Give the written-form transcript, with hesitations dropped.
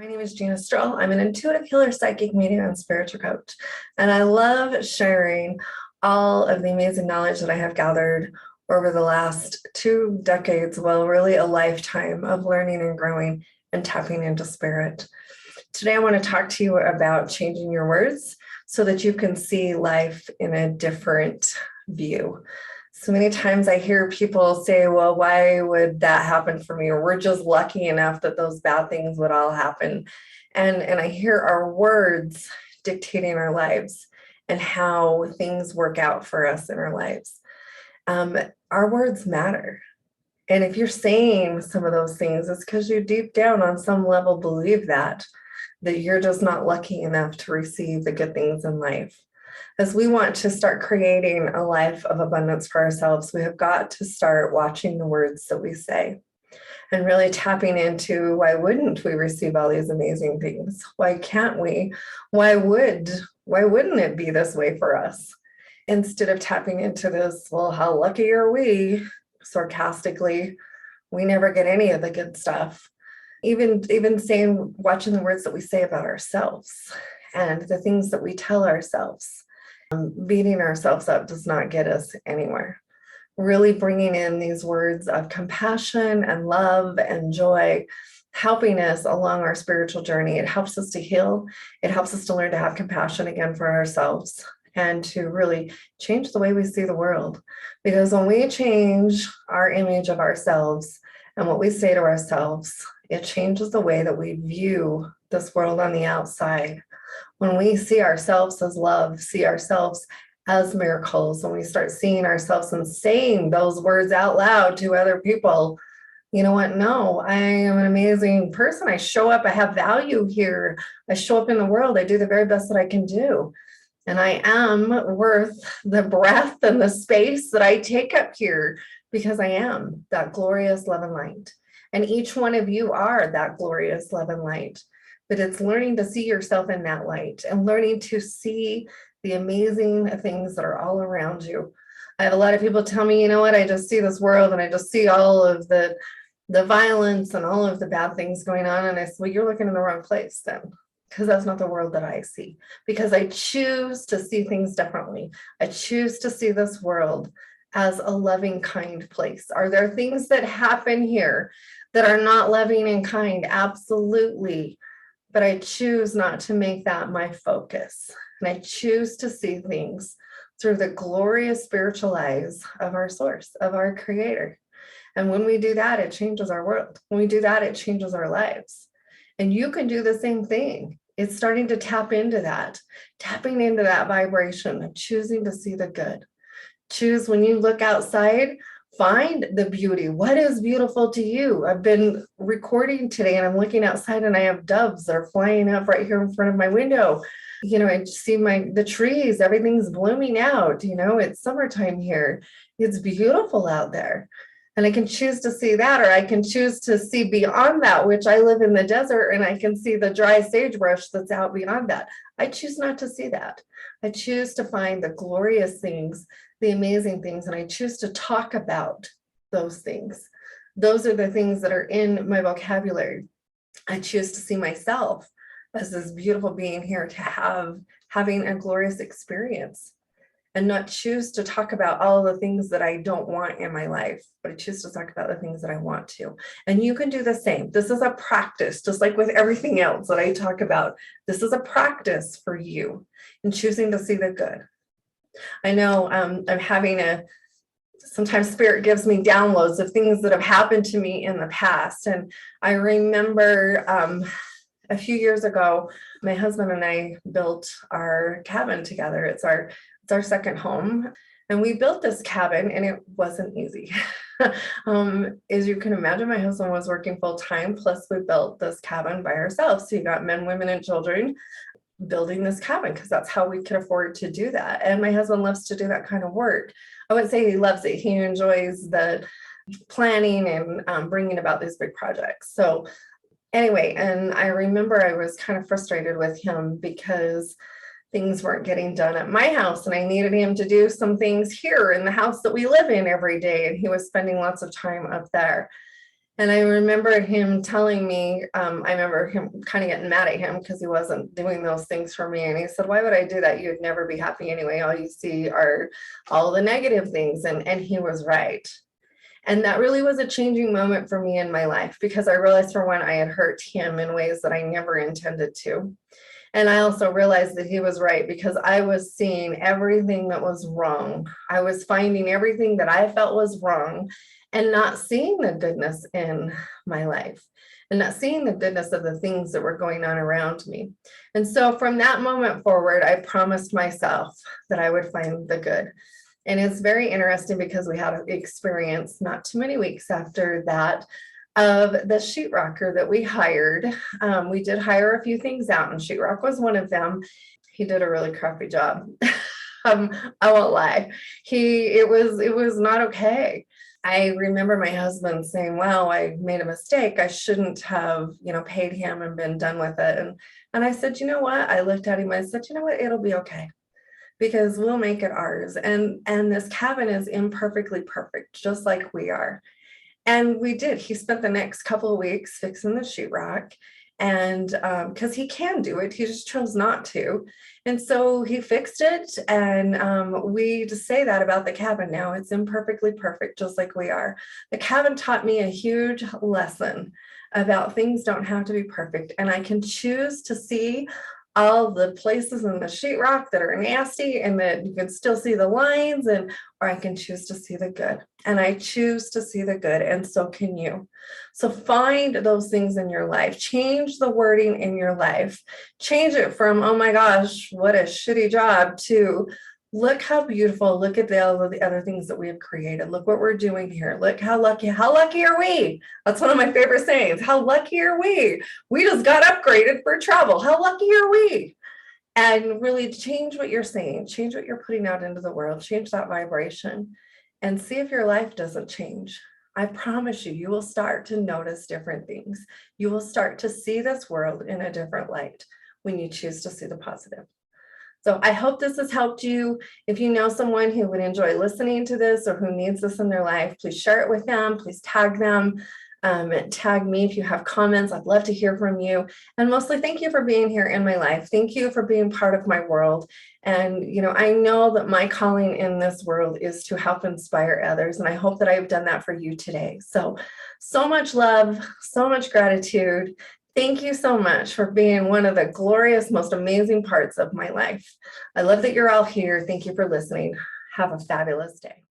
My name is Gina Strole. I'm an intuitive healer, psychic medium, and spiritual coach. And I love sharing all of the amazing knowledge that I have gathered over the last 2 decades, well, really a lifetime of learning and growing and tapping into spirit. Today, I want to talk to you about changing your words so that you can see life in a different view. So many times I hear people say, well, why would that happen for me? Or we're just lucky enough that those bad things would all happen. And I hear our words dictating our lives and how things work out for us in our lives. Our words matter. And if you're saying some of those things, it's because you deep down on some level believe that you're just not lucky enough to receive the good things in life. As we want to start creating a life of abundance for ourselves, we have got to start watching the words that we say and really tapping into why wouldn't we receive all these amazing things? Why can't we? Why wouldn't it be this way for us? Instead of tapping into this, well, how lucky are we? Sarcastically, we never get any of the good stuff. Even saying, watching the words that we say about ourselves and the things that we tell ourselves. Beating ourselves up does not get us anywhere. Really bringing in these words of compassion and love and joy, helping us along our spiritual journey. It helps us to heal. It helps us to learn to have compassion again for ourselves and to really change the way we see the world. Because when we change our image of ourselves and what we say to ourselves, it changes the way that we view this world on the outside. When we see ourselves as love, see ourselves as miracles, when we start seeing ourselves and saying those words out loud to other people, you know what? No, I am an amazing person. I show up, I have value here. I show up in the world. I do the very best that I can do. And I am worth the breath and the space that I take up here because I am that glorious love and light. And each one of you are that glorious love and light. But it's learning to see yourself in that light and learning to see the amazing things that are all around you. I have a lot of people tell me, you know what, I just see this world and I just see all of the violence and all of the bad things going on. And I said, well, you're looking in the wrong place then, because that's not the world that I see. Because I choose to see things differently. I choose to see this world as a loving, kind place. Are there things that happen here that are not loving and kind? Absolutely. But I choose not to make that my focus. And I choose to see things through the glorious spiritual eyes of our source, of our creator. And when we do that, it changes our world. When we do that, it changes our lives. And you can do the same thing. It's starting to tap into that, tapping into that vibration of choosing to see the good. Choose when you look outside, find the beauty. What is beautiful to you? I've been recording today and I'm looking outside and I have doves that are flying up right here in front of my window. You know, I see the trees, everything's blooming out. You know, it's summertime here. It's beautiful out there. And I can choose to see that, or I can choose to see beyond that, which I live in the desert and I can see the dry sagebrush that's out beyond that. I choose not to see that. I choose to find the glorious things, the amazing things, and I choose to talk about those things. Those are the things that are in my vocabulary. I choose to see myself as this beautiful being here, to having a glorious experience, and not choose to talk about all the things that I don't want in my life, but I choose to talk about the things that I want to. And you can do the same. This is a practice, just like with everything else that I talk about. This is a practice for you in choosing to see the good. I know I'm having sometimes spirit gives me downloads of things that have happened to me in the past. And I remember a few years ago, my husband and I built our cabin together. It's our second home. And we built this cabin and it wasn't easy. As you can imagine, my husband was working full time, plus we built this cabin by ourselves. So you got men, women, and children building this cabin because that's how we could afford to do that. And my husband loves to do that kind of work. I wouldn't say he loves it. He enjoys the planning and bringing about these big projects. So anyway, and I remember I was kind of frustrated with him because things weren't getting done at my house and I needed him to do some things here in the house that we live in every day. And he was spending lots of time up there. And I remember him telling me, I remember him kind of getting mad at him because he wasn't doing those things for me. And he said, why would I do that? You'd never be happy anyway. All you see are all the negative things. And he was right. And that really was a changing moment for me in my life because I realized for one, I had hurt him in ways that I never intended to. And I also realized that he was right because I was seeing everything that was wrong. I was finding everything that I felt was wrong and not seeing the goodness in my life and not seeing the goodness of the things that were going on around me. And so from that moment forward, I promised myself that I would find the good. And it's very interesting because we had an experience not too many weeks after that of the sheetrocker that we hired. We did hire a few things out, and sheetrock was one of them. He did a really crappy job. I won't lie. It was not okay. I remember my husband saying, "Well, I made a mistake. I shouldn't have, paid him and been done with it." And I said, "You know what?" I looked at him. I said, "You know what? It'll be okay." Because we'll make it ours. And this cabin is imperfectly perfect, just like we are. And we did. He spent the next couple of weeks fixing the sheetrock, and because he can do it, he just chose not to. And so he fixed it, and we just say that about the cabin now. It's imperfectly perfect, just like we are. The cabin taught me a huge lesson about things don't have to be perfect, and I can choose to see all the places in the sheetrock that are nasty and that you can still see the lines, and or I can choose to see the good. And I choose to see the good, and so can you. So find those things in your life. Change the wording in your life. Change it from, oh my gosh, what a shitty job, to look how beautiful, look at all of the other things that we have created. Look what we're doing here. Look how lucky are we? That's one of my favorite sayings. How lucky are we? We just got upgraded for travel. How lucky are we? And really change what you're saying, change what you're putting out into the world, change that vibration, and see if your life doesn't change. I promise you, you will start to notice different things. You will start to see this world in a different light when you choose to see the positive. So I hope this has helped you. If you know someone who would enjoy listening to this or who needs this in their life, please share it with them. Please tag them. Tag me if you have comments. I'd love to hear from you. And mostly, thank you for being here in my life. Thank you for being part of my world. And, I know that my calling in this world is to help inspire others. And I hope that I've done that for you today. So much love, so much gratitude. Thank you so much for being one of the glorious, most amazing parts of my life. I love that you're all here. Thank you for listening. Have a fabulous day.